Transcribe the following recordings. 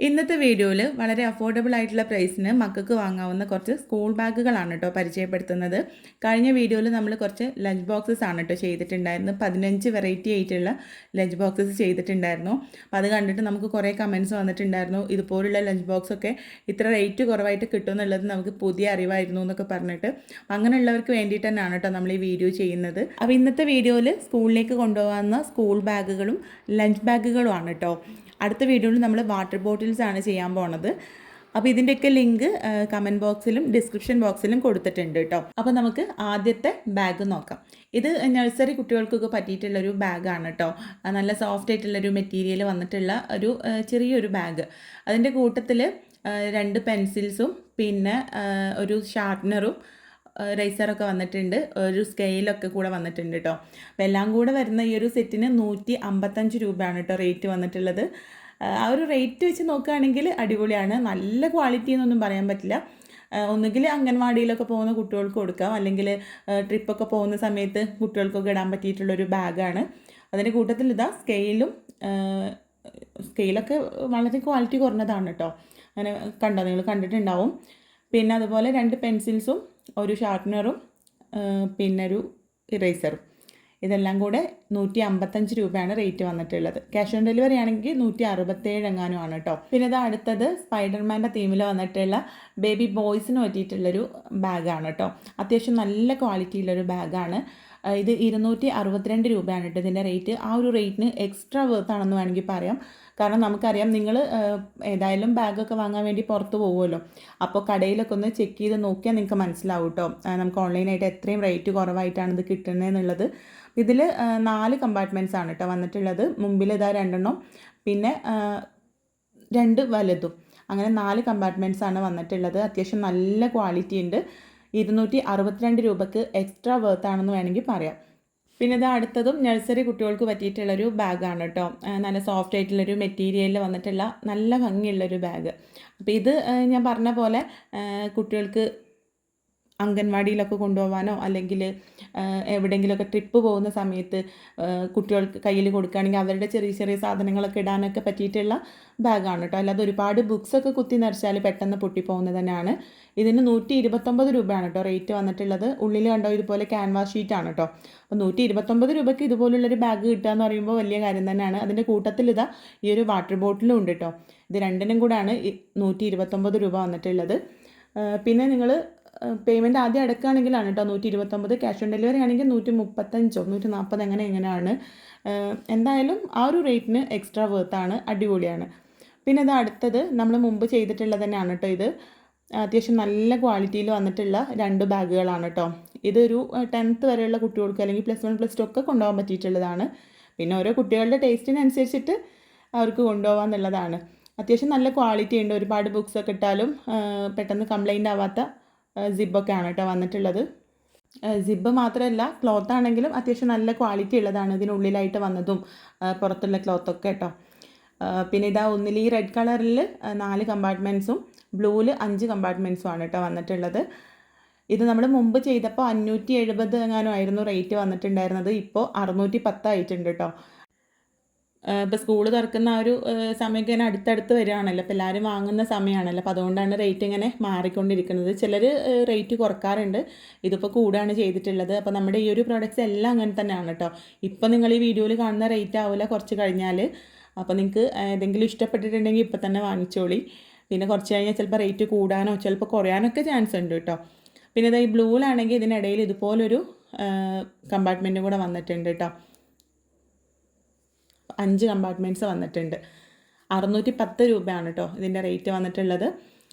ഇന്നത്തെ വീഡിയോയിൽ വളരെ അഫോർഡബിൾ ആയിട്ടുള്ള പ്രൈസിന് മക്കൾക്ക് വാങ്ങാവുന്ന കുറച്ച് സ്കൂൾ ബാഗുകളാണ് കേട്ടോ പരിചയപ്പെടുത്തുന്നത്. കഴിഞ്ഞ വീഡിയോയിൽ നമ്മൾ കുറച്ച് ലഞ്ച് ബോക്സസ് ആണ് കേട്ടോ ചെയ്തിട്ടുണ്ടായിരുന്നു. 15 വെറൈറ്റി ആയിട്ടുള്ള ലഞ്ച് ബോക്സസ് ചെയ്തിട്ടുണ്ടായിരുന്നു. അപ്പോൾ അത് കണ്ടിട്ട് നമുക്ക് കുറേ കമൻറ്റ്സ് വന്നിട്ടുണ്ടായിരുന്നു. ഇതുപോലുള്ള ലഞ്ച് ബോക്സൊക്കെ ഇത്ര റേറ്റ് കുറവായിട്ട് കിട്ടുമെന്നുള്ളത് നമുക്ക് പുതിയ അറിവായിരുന്നു എന്നൊക്കെ പറഞ്ഞിട്ട്. അങ്ങനെയുള്ളവർക്ക് വേണ്ടിയിട്ട് തന്നെയാണ് കേട്ടോ നമ്മൾ ഈ വീഡിയോ ചെയ്യുന്നത്. അപ്പോൾ ഇന്നത്തെ വീഡിയോയിൽ സ്കൂളിലേക്ക് കൊണ്ടുപോകാവുന്ന സ്കൂൾ ബാഗുകളും ലഞ്ച് ബാഗുകളുമാണ് കേട്ടോ. അടുത്ത വീഡിയോയിൽ നമ്മൾ വാട്ടർ ബോട്ടിൽസ് ആണ് ചെയ്യാൻ പോണത്. അപ്പോൾ ഇതിൻ്റെയൊക്കെ ലിങ്ക് കമൻറ്റ് ബോക്സിലും ഡിസ്ക്രിപ്ഷൻ ബോക്സിലും കൊടുത്തിട്ടുണ്ട് കേട്ടോ. അപ്പോൾ നമുക്ക് ആദ്യത്തെ ബാഗ് നോക്കാം. ഇത് നഴ്സറി കുട്ടികൾക്കൊക്കെ പറ്റിയിട്ടുള്ളൊരു ബാഗാണ് കേട്ടോ. നല്ല സോഫ്റ്റ് ആയിട്ടുള്ളൊരു മെറ്റീരിയൽ വന്നിട്ടുള്ള ഒരു ചെറിയൊരു ബാഗ്. അതിൻ്റെ കൂട്ടത്തിൽ 2 പെൻസിൽസും പിന്നെ ഒരു ഷാർപ്നറും റൈസറൊക്കെ വന്നിട്ടുണ്ട്, ഒരു സ്കെയിലൊക്കെ കൂടെ വന്നിട്ടുണ്ട് കേട്ടോ. അപ്പോൾ എല്ലാം കൂടെ വരുന്ന ഈ ഒരു സെറ്റിന് 155 രൂപയാണ് കേട്ടോ റേറ്റ് വന്നിട്ടുള്ളത്. ആ ഒരു റേറ്റ് വെച്ച് നോക്കുകയാണെങ്കിൽ അടിപൊളിയാണ്. നല്ല ക്വാളിറ്റി എന്നൊന്നും പറയാൻ പറ്റില്ല. ഒന്നുകിൽ അംഗൻവാടിയിലൊക്കെ പോകുന്ന കുട്ടികൾക്ക് കൊടുക്കാം, അല്ലെങ്കിൽ ട്രിപ്പൊക്കെ പോകുന്ന സമയത്ത് കുട്ടികൾക്കൊക്കെ ഇടാൻ പറ്റിയിട്ടുള്ളൊരു ബാഗാണ്. അതിൻ്റെ കൂട്ടത്തിൽ ഇതാ സ്കെയിലൊക്കെ വളരെ ക്വാളിറ്റി കുറഞ്ഞതാണ് കേട്ടോ. അങ്ങനെ കണ്ടോ, നിങ്ങൾ കണ്ടിട്ടുണ്ടാവും. പിന്നെ അതുപോലെ 2 പെൻസിൽസും ഒരു ഷാർപ്നറും പിന്നെ ഒരു ഇറേസറും, ഇതെല്ലാം കൂടെ 155 രൂപയാണ് റേറ്റ് വന്നിട്ടുള്ളത്. ക്യാഷ് ഓൺ ഡെലിവറി ആണെങ്കിൽ 167 എങ്ങാനും ആണ് കേട്ടോ. പിന്നെ ഇത് അടുത്തത് സ്പൈഡർമാൻ്റെ തീമിൽ വന്നിട്ടുള്ള ബേബി ബോയ്സിന് പറ്റിയിട്ടുള്ളൊരു ബാഗാണ് കേട്ടോ. അത്യാവശ്യം നല്ല ക്വാളിറ്റിയുള്ളൊരു ബാഗാണ്. ഇത് 262 രൂപയാണ് കേട്ടോ ഇതിൻ്റെ റേറ്റ്. ആ ഒരു റേറ്റിന് എക്സ്ട്രാ വേർത്താണെന്ന് വേണമെങ്കിൽ പറയാം. കാരണം നമുക്കറിയാം, നിങ്ങൾ ഏതായാലും ബാഗൊക്കെ വാങ്ങാൻ വേണ്ടി പുറത്ത് പോകുമല്ലോ. അപ്പോൾ കടയിലൊക്കെ ഒന്ന് ചെക്ക് ചെയ്ത് നോക്കിയാൽ നിങ്ങൾക്ക് മനസ്സിലാവും കേട്ടോ, നമുക്ക് ഓൺലൈനായിട്ട് എത്രയും റേറ്റ് കുറവായിട്ടാണ് ഇത് കിട്ടുന്നതെന്നുള്ളത്. ഇതിൽ 4 കമ്പാർട്ട്മെൻറ്റ്സ് ആണ് കേട്ടോ വന്നിട്ടുള്ളത്. മുമ്പിൽ ഇതാ 2 പിന്നെ 2 വലുതും, അങ്ങനെ 4 കമ്പാർട്ട്മെൻറ്റ്സ് ആണ് വന്നിട്ടുള്ളത്. അത്യാവശ്യം നല്ല ക്വാളിറ്റി ഉണ്ട്. 262 രൂപക്ക് എക്സ്ട്രാ വേർത്താണെന്ന് വേണമെങ്കിൽ പറയാം. പിന്നെ ഇത് അടുത്തതും നഴ്സറി കുട്ടികൾക്ക് പറ്റിയിട്ടുള്ളൊരു ബാഗാണ് കേട്ടോ. നല്ല സോഫ്റ്റ് ആയിട്ടുള്ളൊരു മെറ്റീരിയലിൽ വന്നിട്ടുള്ള നല്ല ഭംഗിയുള്ളൊരു ബാഗ്. അപ്പോൾ ഇത് ഞാൻ പറഞ്ഞ പോലെ കുട്ടികൾക്ക് അംഗൻവാടിയിലൊക്കെ കൊണ്ടുപോകാനോ അല്ലെങ്കിൽ എവിടെയെങ്കിലുമൊക്കെ ട്രിപ്പ് പോകുന്ന സമയത്ത് കുട്ടികൾക്ക് കയ്യിൽ കൊടുക്കുകയാണെങ്കിൽ അവരുടെ ചെറിയ ചെറിയ സാധനങ്ങളൊക്കെ ഇടാനൊക്കെ പറ്റിയിട്ടുള്ള ബാഗാണ് കേട്ടോ. അല്ലാതെ ഒരുപാട് ബുക്സൊക്കെ കുത്തി നിറച്ചാൽ പെട്ടെന്ന് പൊട്ടിപ്പോകുന്നത് തന്നെയാണ്. ഇതിന് 129 രൂപയാണ് കേട്ടോ റേറ്റ് വന്നിട്ടുള്ളത്. ഉള്ളിൽ കണ്ടോ ഇതുപോലെ ക്യാൻവാസ് ഷീറ്റാണ് കേട്ടോ. അപ്പോൾ 129 രൂപയ്ക്ക് ഇതുപോലുള്ളൊരു ബാഗ് കിട്ടുക എന്ന് പറയുമ്പോൾ വലിയ കാര്യം തന്നെയാണ്. അതിൻ്റെ കൂട്ടത്തിൽ ഇതാ ഈ ഒരു വാട്ടർ ബോട്ടിലും ഉണ്ട് കേട്ടോ. ഇത് രണ്ടിനും കൂടാണ് 129 രൂപ വന്നിട്ടുള്ളത്. പിന്നെ നിങ്ങൾ പേയ്മെൻറ്റ് ആദ്യം അടക്കുകയാണെങ്കിലാണ് കേട്ടോ 129. ക്യാഷ് ഓൺ ഡെലിവറി ആണെങ്കിൽ 135 140 എങ്ങനെയാണ്. എന്തായാലും ആ ഒരു റേറ്റിന് എക്സ്ട്രാ വേർത്താണ്, അടിപൊളിയാണ്. പിന്നെ ഇത് അടുത്തത് നമ്മൾ മുമ്പ് ചെയ്തിട്ടുള്ളത് തന്നെയാണ് കേട്ടോ. ഇത് അത്യാവശ്യം നല്ല ക്വാളിറ്റിയിൽ വന്നിട്ടുള്ള 2 ബാഗുകളാണ് കേട്ടോ. ഇതൊരു 10th വരെയുള്ള കുട്ടികൾക്ക് അല്ലെങ്കിൽ +1 +2 ഒക്കെ കൊണ്ടുപോകാൻ പറ്റിയിട്ടുള്ളതാണ്. പിന്നെ ഓരോ കുട്ടികളുടെ ടേസ്റ്റിനനുസരിച്ചിട്ട് അവർക്ക് കൊണ്ടുപോകാമെന്നുള്ളതാണ്. അത്യാവശ്യം നല്ല ക്വാളിറ്റി ഉണ്ട്. ഒരുപാട് ബുക്സൊക്കെ ഇട്ടാലും പെട്ടെന്ന് കംപ്ലൈൻ്റ് ആവാത്ത സിബൊക്കെ ആണ് കേട്ടോ വന്നിട്ടുള്ളത്. സിബ് മാത്രമല്ല, ക്ലോത്ത് ആണെങ്കിലും അത്യാവശ്യം നല്ല ക്വാളിറ്റി ഉള്ളതാണ്. ഇതിനുള്ളിലായിട്ട് വന്നതും പുറത്തുള്ള ക്ലോത്തൊക്കെ കേട്ടോ. പിന്നെ ഇതാ ഒന്നിൽ ഈ റെഡ് കളറിൽ 4 കമ്പാർട്ട്മെൻറ്റ്സും ബ്ലൂവിൽ 5 കമ്പാർട്ട്മെൻറ്റ്സും ആണ് കേട്ടോ വന്നിട്ടുള്ളത്. ഇത് നമ്മൾ മുമ്പ് ചെയ്തപ്പോൾ 570 എങ്ങാനും ആയിരുന്നു റേറ്റ് വന്നിട്ടുണ്ടായിരുന്നത്. ഇപ്പോൾ 610 ആയിട്ടുണ്ട് കേട്ടോ. ഇപ്പോൾ സ്കൂൾ തുറക്കുന്ന ആ ഒരു സമയമൊക്കെ ഇങ്ങനെ അടുത്തടുത്ത് വരികയാണല്ലോ. അപ്പോൾ എല്ലാവരും വാങ്ങുന്ന സമയമാണല്ലോ. അപ്പോൾ അതുകൊണ്ടാണ് റേറ്റ് ഇങ്ങനെ മാറിക്കൊണ്ടിരിക്കുന്നത്. ചിലർ റേറ്റ് കുറക്കാറുണ്ട്, ഇതിപ്പോൾ കൂടുകയാണ് ചെയ്തിട്ടുള്ളത്. അപ്പോൾ നമ്മുടെ ഈ ഒരു പ്രോഡക്റ്റ്സ് എല്ലാം അങ്ങനെ തന്നെയാണ് കേട്ടോ. ഇപ്പോൾ നിങ്ങൾ ഈ വീഡിയോയിൽ കാണുന്ന റേറ്റ് ആവില്ല കുറച്ച് കഴിഞ്ഞാൽ. അപ്പോൾ നിങ്ങൾക്ക് ഏതെങ്കിലും ഇഷ്ടപ്പെട്ടിട്ടുണ്ടെങ്കിൽ ഇപ്പോൾ തന്നെ വാങ്ങിച്ചോളി. പിന്നെ കുറച്ച് കഴിഞ്ഞാൽ ചിലപ്പോൾ റേറ്റ് കൂടാനോ ചിലപ്പോൾ കുറയാനൊക്കെ ചാൻസ് ഉണ്ട് കേട്ടോ. പിന്നെ ഇതാ ഈ ബ്ലൂവിലാണെങ്കിൽ ഇതിനിടയിൽ ഇതുപോലൊരു കമ്പാർട്ട്മെൻറ്റും കൂടെ വന്നിട്ടുണ്ട് കേട്ടോ. 5 കമ്പാർട്ട്മെൻറ്റ്സ് വന്നിട്ടുണ്ട്. 610 രൂപയാണ് കേട്ടോ ഇതിൻ്റെ റേറ്റ് വന്നിട്ടുള്ളത്.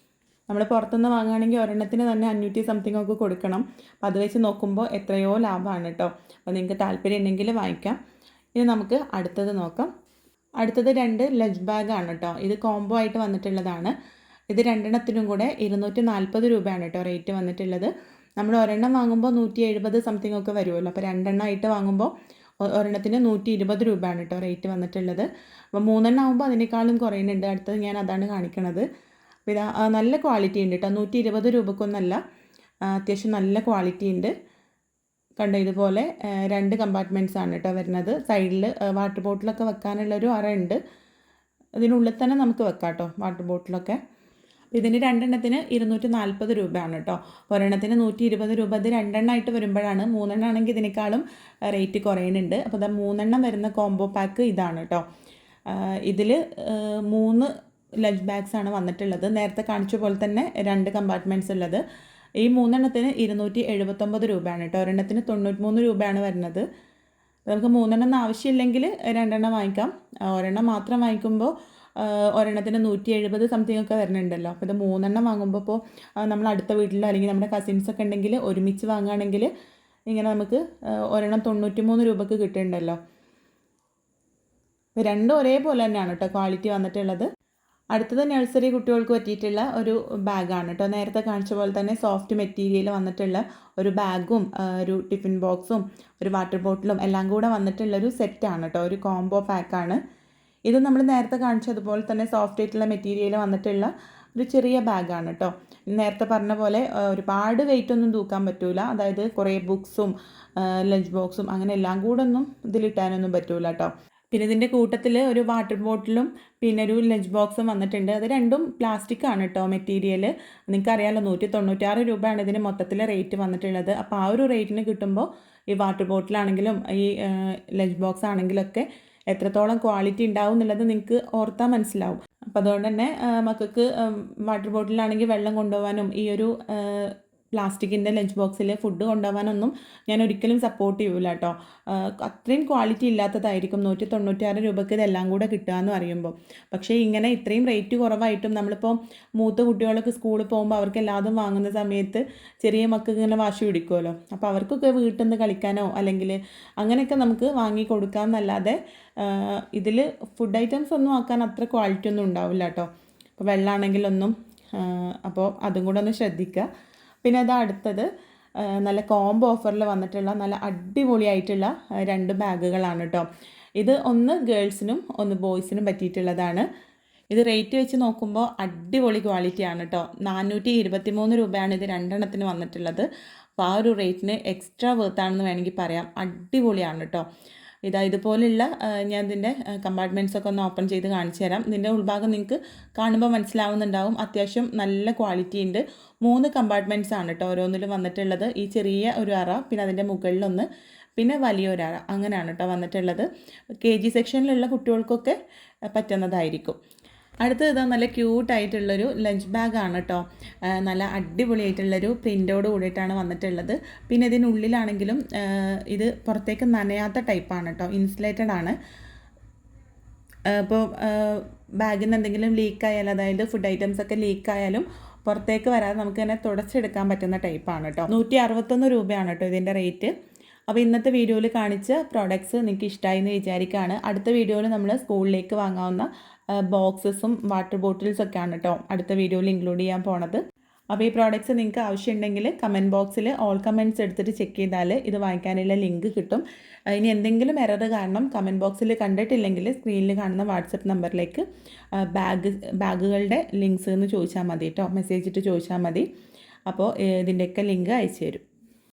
നമ്മൾ പുറത്തുനിന്ന് വാങ്ങുകയാണെങ്കിൽ ഒരെണ്ണത്തിന് തന്നെ 500 സംതിങ് ഒക്കെ കൊടുക്കണം. അപ്പോൾ അത് വെച്ച് നോക്കുമ്പോൾ എത്രയോ ലാഭമാണ് കേട്ടോ. അപ്പോൾ നിങ്ങൾക്ക് താല്പര്യം ഉണ്ടെങ്കിൽ വാങ്ങിക്കാം. ഇനി നമുക്ക് അടുത്തത് നോക്കാം. അടുത്തത് 2 ലഞ്ച് ബാഗാണ് കേട്ടോ. ഇത് കോംബോ ആയിട്ട് വന്നിട്ടുള്ളതാണ്. ഇത് 2 കൂടെ 240 രൂപയാണ് കേട്ടോ റേറ്റ് വന്നിട്ടുള്ളത്. നമ്മൾ ഒരെണ്ണം വാങ്ങുമ്പോൾ 170 സംതിങ് ഒക്കെ വരുമല്ലോ. അപ്പോൾ 2 ആയിട്ട് വാങ്ങുമ്പോൾ ഒരെണ്ണത്തിന് 120 രൂപയാണ് കേട്ടോ റേറ്റ് വന്നിട്ടുള്ളത്. അപ്പോൾ 3 ആകുമ്പോൾ അതിനേക്കാളും കുറയുന്നുണ്ട്. അടുത്തത് ഞാൻ അതാണ് കാണിക്കണത്. അപ്പോൾ ഇതാ നല്ല ക്വാളിറ്റി ഉണ്ട് കേട്ടോ. 120 രൂപക്കൊന്നല്ല, അത്യാവശ്യം നല്ല ക്വാളിറ്റി ഉണ്ട്. കണ്ടോ, ഇതുപോലെ 2 കമ്പാർട്ട്മെൻറ്റ്സ് ആണ് കേട്ടോ വരുന്നത്. സൈഡിൽ വാട്ടർ ബോട്ടിലൊക്കെ വെക്കാനുള്ളൊരു അറ ഉണ്ട്. ഇതിനുള്ളിൽ തന്നെ നമുക്ക് വെക്കാം കേട്ടോ വാട്ടർ ബോട്ടിലൊക്കെ. ഇതിന് രണ്ടെണ്ണത്തിന് 240 രൂപയാണ് കേട്ടോ. ഒരെണ്ണത്തിന് 120 രൂപ. ഇത് രണ്ടെണ്ണമായിട്ട് വരുമ്പോഴാണ്, മൂന്നെണ്ണം ആണെങ്കിൽ ഇതിനേക്കാളും റേറ്റ് കുറയുന്നുണ്ട്. അപ്പോൾ ഇതാ 3 വരുന്ന കോംബോ പാക്ക് ഇതാണ് കേട്ടോ. ഇതിൽ 3 ലഞ്ച് ബാഗ്സാണ് വന്നിട്ടുള്ളത്. നേരത്തെ കാണിച്ച പോലെ തന്നെ 2 കമ്പാർട്ട്മെൻറ്റ്സ് ഉള്ളത്. ഈ 3 279 രൂപയാണ് കേട്ടോ. ഒരെണ്ണത്തിന് 93 രൂപയാണ് വരുന്നത്. നമുക്ക് 3 ആവശ്യമില്ലെങ്കിൽ 2 വാങ്ങിക്കാം. ഒരെണ്ണം മാത്രം വാങ്ങിക്കുമ്പോൾ ഒരെണ്ണത്തിന് 170 സംതിങ് ഒക്കെ വരുന്നുണ്ടല്ലോ. അപ്പോൾ ഇത് 3 വാങ്ങുമ്പോൾ ഇപ്പോൾ നമ്മൾ അടുത്ത വീട്ടിലോ അല്ലെങ്കിൽ നമ്മുടെ കസിൻസൊക്കെ ഉണ്ടെങ്കിൽ ഒരുമിച്ച് വാങ്ങുകയാണെങ്കിൽ ഇങ്ങനെ നമുക്ക് ഒരെണ്ണം 93 രൂപക്ക് കിട്ടുന്നുണ്ടല്ലോ. രണ്ടും ഒരേപോലെ തന്നെയാണ് കേട്ടോ ക്വാളിറ്റി വന്നിട്ടുള്ളത്. അടുത്തത് നഴ്സറി കുട്ടികൾക്ക് പറ്റിയിട്ടുള്ള ഒരു ബാഗാണ് കേട്ടോ. നേരത്തെ കാണിച്ച പോലെ തന്നെ സോഫ്റ്റ് മെറ്റീരിയൽ വന്നിട്ടുള്ള ഒരു ബാഗും ഒരു ടിഫിൻ ബോക്സും ഒരു വാട്ടർ ബോട്ടിലും എല്ലാം കൂടെ വന്നിട്ടുള്ളൊരു സെറ്റാണ് കേട്ടോ. ഒരു കോംബോ പാക്കാണ് ഇത്. നമ്മൾ നേരത്തെ കാണിച്ചതുപോലെ തന്നെ സോഫ്റ്റ് ആയിട്ടുള്ള മെറ്റീരിയൽ വന്നിട്ടുള്ള ഒരു ചെറിയ ബാഗാണ് കേട്ടോ. നേരത്തെ പറഞ്ഞ പോലെ ഒരുപാട് വെയിറ്റ് ഒന്നും തൂക്കാൻ പറ്റൂല. അതായത് കുറേ ബുക്സും ലഞ്ച് ബോക്സും അങ്ങനെ എല്ലാം കൂടെ ഒന്നും ഇതിലിട്ടാനൊന്നും പറ്റൂല കേട്ടോ. പിന്നെ ഇതിൻ്റെ കൂട്ടത്തിൽ ഒരു വാട്ടർ ബോട്ടിലും പിന്നെ ഒരു ലഞ്ച് ബോക്സും വന്നിട്ടുണ്ട്. അത് രണ്ടും പ്ലാസ്റ്റിക് ആണ് കേട്ടോ മെറ്റീരിയൽ. നിങ്ങൾക്കറിയാമല്ലോ 196 രൂപയാണ് ഇതിന് മൊത്തത്തിൽ റേറ്റ് വന്നിട്ടുള്ളത്. അപ്പോൾ ആ ഒരു റേറ്റിന് കിട്ടുമ്പോൾ ഈ വാട്ടർ ബോട്ടിലാണെങ്കിലും ഈ ലഞ്ച് ബോക്സ് ആണെങ്കിലൊക്കെ എത്രത്തോളം ക്വാളിറ്റി ഉണ്ടാവും എന്നുള്ളത് നിങ്ങൾക്ക് ഓർത്താൽ മനസ്സിലാവും. അപ്പോൾ അതുകൊണ്ട് തന്നെ മക്കൾക്ക് വാട്ടർ ബോട്ടിലാണെങ്കിൽ വെള്ളം കൊണ്ടുപോകാനും ഈ ഒരു പ്ലാസ്റ്റിക്കിൻ്റെ ലഞ്ച് ബോക്സിൽ ഫുഡ് കൊണ്ടുപോകാനൊന്നും ഞാൻ ഒരിക്കലും സപ്പോർട്ട് ചെയ്യൂല കേട്ടോ. അത്രയും ക്വാളിറ്റി ഇല്ലാത്തതായിരിക്കും 196 രൂപയ്ക്ക് ഇതെല്ലാം കൂടെ കിട്ടുക എന്ന് പറയുമ്പോൾ. പക്ഷേ ഇങ്ങനെ ഇത്രയും റേറ്റ് കുറവായിട്ടും നമ്മളിപ്പോൾ മൂത്ത കുട്ടികളൊക്കെ സ്കൂളിൽ പോകുമ്പോൾ അവർക്ക് എല്ലാതും വാങ്ങുന്ന സമയത്ത് ചെറിയ മക്കൾക്ക് ഇങ്ങനെ വാശി പിടിക്കുമല്ലോ. അപ്പോൾ അവർക്കൊക്കെ വീട്ടിൽ നിന്ന് കളിക്കാനോ അല്ലെങ്കിൽ അങ്ങനെയൊക്കെ നമുക്ക് വാങ്ങി കൊടുക്കാമെന്നല്ലാതെ ഇതിൽ ഫുഡ് ഐറ്റംസ് ഒന്നും ആക്കാൻ അത്ര ക്വാളിറ്റി ഒന്നും ഉണ്ടാവില്ല കേട്ടോ. അപ്പോൾ വെള്ളമാണെങ്കിലൊന്നും. അപ്പോൾ അതും കൂടെ ഒന്ന് ശ്രദ്ധിക്കുക. പിന്നെ അത് അടുത്തത് നല്ല കോംബോ ഓഫറിൽ വന്നിട്ടുള്ള നല്ല അടിപൊളിയായിട്ടുള്ള 2 ബാഗുകളാണ് കേട്ടോ. ഇത് ഒന്ന് ഗേൾസിനും ഒന്ന് ബോയ്സിനും പറ്റിയിട്ടുള്ളതാണ്. ഇത് റേറ്റ് വെച്ച് നോക്കുമ്പോൾ അടിപൊളി ക്വാളിറ്റിയാണ് കേട്ടോ. 423 രൂപയാണ് ഇത് രണ്ടെണ്ണത്തിന് വന്നിട്ടുള്ളത്. അപ്പോൾ ആ ഒരു റേറ്റിന് എക്സ്ട്രാ വേർത്താണെന്ന് വേണമെങ്കിൽ പറയാം. അടിപൊളിയാണ് കേട്ടോ. ഇതുപോലുള്ള ഞാൻ ഇതിൻ്റെ കമ്പാർട്ട്മെൻറ്റ്സൊക്കെ ഒന്ന് ഓപ്പൺ ചെയ്ത് കാണിച്ചു തരാം. ഇതിൻ്റെ ഉൾഭാഗം നിങ്ങൾക്ക് കാണുമ്പോൾ മനസ്സിലാവുന്നുണ്ടാവും. അത്യാവശ്യം നല്ല ക്വാളിറ്റി ഉണ്ട്. 3 കമ്പാർട്ട്മെൻറ്റ്സ് ആണ് കേട്ടോ ഓരോന്നിലും വന്നിട്ടുള്ളത്. ഈ ചെറിയ ഒരു അറ, പിന്നെ അതിൻ്റെ മുകളിലൊന്ന്, പിന്നെ വലിയൊരറ, അങ്ങനെയാണ് കേട്ടോ വന്നിട്ടുള്ളത്. KG സെക്ഷനിലുള്ള കുട്ടികൾക്കൊക്കെ പറ്റുന്നതായിരിക്കും. അടുത്തത് ഇതാ നല്ല ക്യൂട്ടായിട്ടുള്ളൊരു ലഞ്ച് ബാഗാണ് കേട്ടോ. നല്ല അടിപൊളിയായിട്ടുള്ളൊരു പ്രിൻ്റോട് കൂടിയിട്ടാണ് വന്നിട്ടുള്ളത്. പിന്നെ ഇതിനുള്ളിലാണെങ്കിലും ഇത് പുറത്തേക്ക് നനയാത്ത ടൈപ്പാണ് കേട്ടോ. ഇൻസുലേറ്റഡ് ആണ്. ഇപ്പോൾ ബാഗിൽ നിന്ന് എന്തെങ്കിലും ലീക്കായാലും, അതായത് ഫുഡ് ഐറ്റംസ് ഒക്കെ ലീക്കായാലും പുറത്തേക്ക് വരാതെ നമുക്ക് തന്നെ തുടച്ചെടുക്കാൻ പറ്റുന്ന ടൈപ്പാണ് കേട്ടോ. 161 രൂപയാണ് കേട്ടോ ഇതിൻ്റെ റേറ്റ്. അപ്പോൾ ഇന്നത്തെ വീഡിയോയിൽ കാണിച്ച പ്രോഡക്റ്റ്സ് നിങ്ങൾക്ക് ഇഷ്ടമായി എന്ന് വിചാരിക്കുകയാണ്. അടുത്ത വീഡിയോയിൽ നമ്മൾ സ്കൂളിലേക്ക് വാങ്ങാവുന്ന ബോക്സസും വാട്ടർ ബോട്ടിൽസൊക്കെയാണ് കേട്ടോ അടുത്ത വീഡിയോയിൽ ഇൻക്ലൂഡ് ചെയ്യാൻ പോണത്. അപ്പോൾ ഈ പ്രോഡക്റ്റ്സ് നിങ്ങൾക്ക് ആവശ്യമുണ്ടെങ്കിൽ കമൻറ്റ് ബോക്സിൽ ഓൾ കമൻറ്റ്സ് എടുത്തിട്ട് ചെക്ക് ചെയ്താൽ ഇത് വാങ്ങിക്കാനുള്ള ലിങ്ക് കിട്ടും. ഇനി എന്തെങ്കിലും എറർ കാരണം കമൻറ്റ് ബോക്സിൽ കണ്ടിട്ടില്ലെങ്കിൽ സ്ക്രീനിൽ കാണുന്ന വാട്സപ്പ് നമ്പറിലേക്ക് ബാഗുകളുടെ ലിങ്ക്സ് എന്ന് ചോദിച്ചാൽ മതി കേട്ടോ. മെസ്സേജ് ഇട്ട് ചോദിച്ചാൽ മതി. അപ്പോൾ ഇതിൻ്റെയൊക്കെ ലിങ്ക് അയച്ചു തരും.